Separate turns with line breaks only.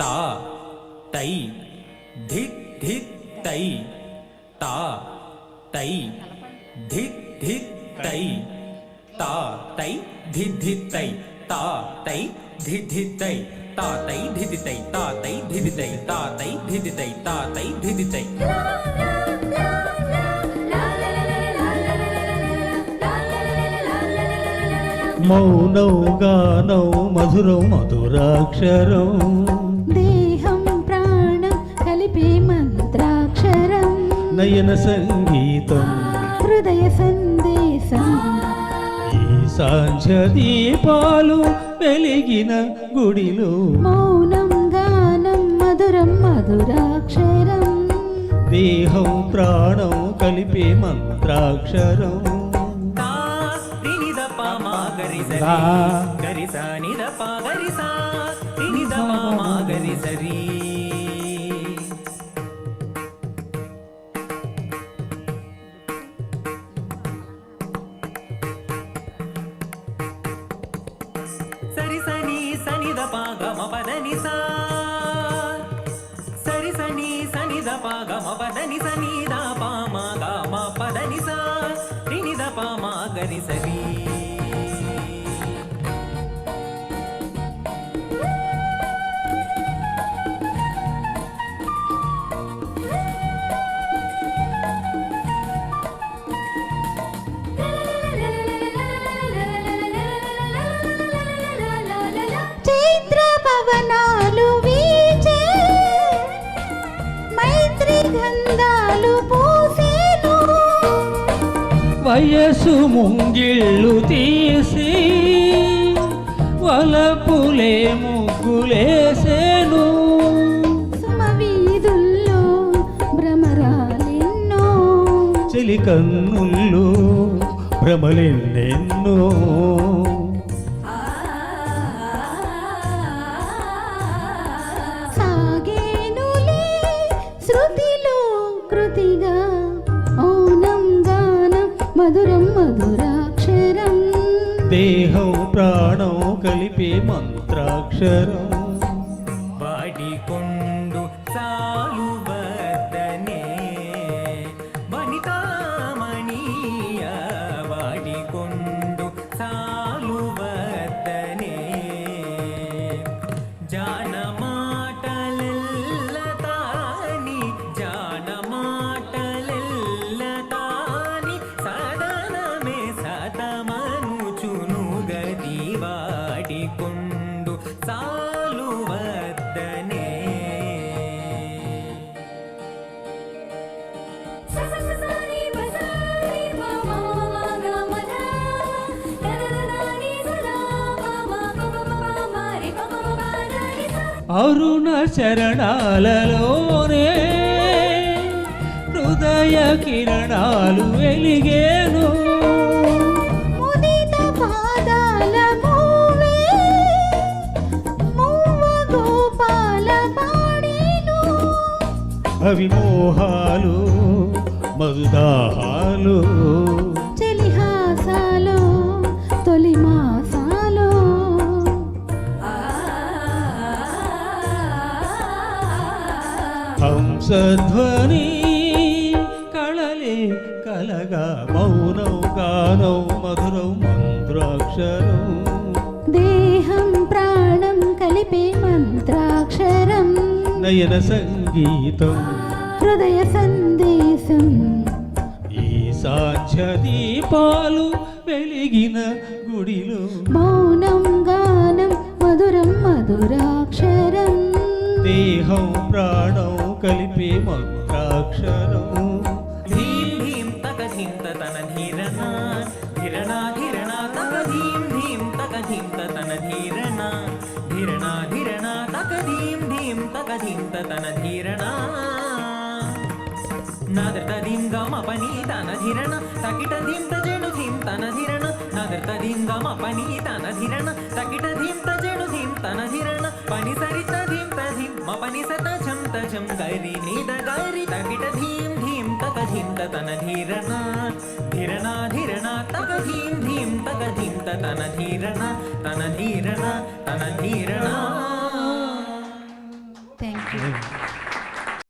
తా తై ధిక్ ధిక్ తై తా తై ధిక్ ధిక్ తై తా తై ధిక్ ధిక్ తై తా తై ధిక్ ధిక్ తై తా తై ధిక్ తై తా తై ధిక్ తై తా తై ధిక్ తై తా తై ధిక్ తై.
మౌనౌ గానౌ మధురౌ మధురాక్షరం
దేహం ప్రాణం కలిపే మంత్రాక్షరం
నయన సంగీతం
హృదయ సందేశం
ఈ సాంధ్య దీపాలు వెలిగిన గుడిలో
మౌనం గానం మధురం మధురాక్షరం
దేహం ప్రాణం కలిపే మంత్రాక్షరం
గరిసా నిద పా గరిసా నిద పా మా గరిసరి. సరి సని సనిద పా గమ పదని సా సరి సని సనిద పా గమ పదని సనిద పా మా గమ పదని సా నిద పా మా గరిసరి.
చైత్ర పవనాలు వీచే మైత్రి గంధాలు పూసేను
వయసు ముంగిళ్ళు తీసి వలపులే ముగ్గులేసేను
సుమవీధుల్లో భ్రమరాలెన్నో
చెలికన్నుల్లో భ్రమలెన్నెన్నో
సాగేనులే శృతిలో కృతిగా మౌనం గానం మధురం మధురాక్షరం
దేహం ప్రాణం కలిపే మంత్రాక్షరం
వాడికొండు చాలు వద్దనే వనితామణీయ వాడికొండు చాలు వద్దనే జానమాటలెల్లతాని జానమాటలెల్లతాని సదనమే సతమనుచును గది వాడికొండు చాలు వద్దనే.
అరుణ చరణాలలోనే హృదయ కిరణాలు వెలిగేను
ముదిత పాదాల మూవే మూవ గోపాల పాడేను
అవి మోహాలు మధుదాహాలు
చెలిహాసాలో తొలి మాసాలో
హంసధ్వని కళలే కలగా మౌనం గానం మధురం మంత్రాక్షరం
దేహం ప్రాణం కలిపే మంత్రాక్షరం
నయన సంగీతం
హృదయ సందేశం
ఈ సాంధ్య దీపాలు వెలిగిన గుడిలో
మౌనం గానం మధురం మధురాక్షరం
దేహం ప్రాణం కలిపే మంత్రాక్షరం
ధీం ధీం తక ధీం తన ధీరణ ధీరణ ధీరణ తక ధీం ధీం తక ధీం తన ధీరణ ధీరణ ధీరణ తక ధీం ధీం తక ధీం తన ధీరణ నాదర్త ధీం గమ పని తన ధీరణ తకిట ధీం తజెడు ధీం తన ధీరణ నాదర్త ధీం గమ పని తన ధీరణ తకిట ధీం తజెడు ధీం తన ధీరణ పని సరిత ధీం తధీం మ పని సత ఛం తఛం గరి నిద గరి తకిట ధీం ధీం తక ధీం తన ధీరణ ధీరణ ధీరణ తక ధీం ధీం ధీరుత తన ధీరణ తన ధీరణ తన ధీరణ.
Thank you.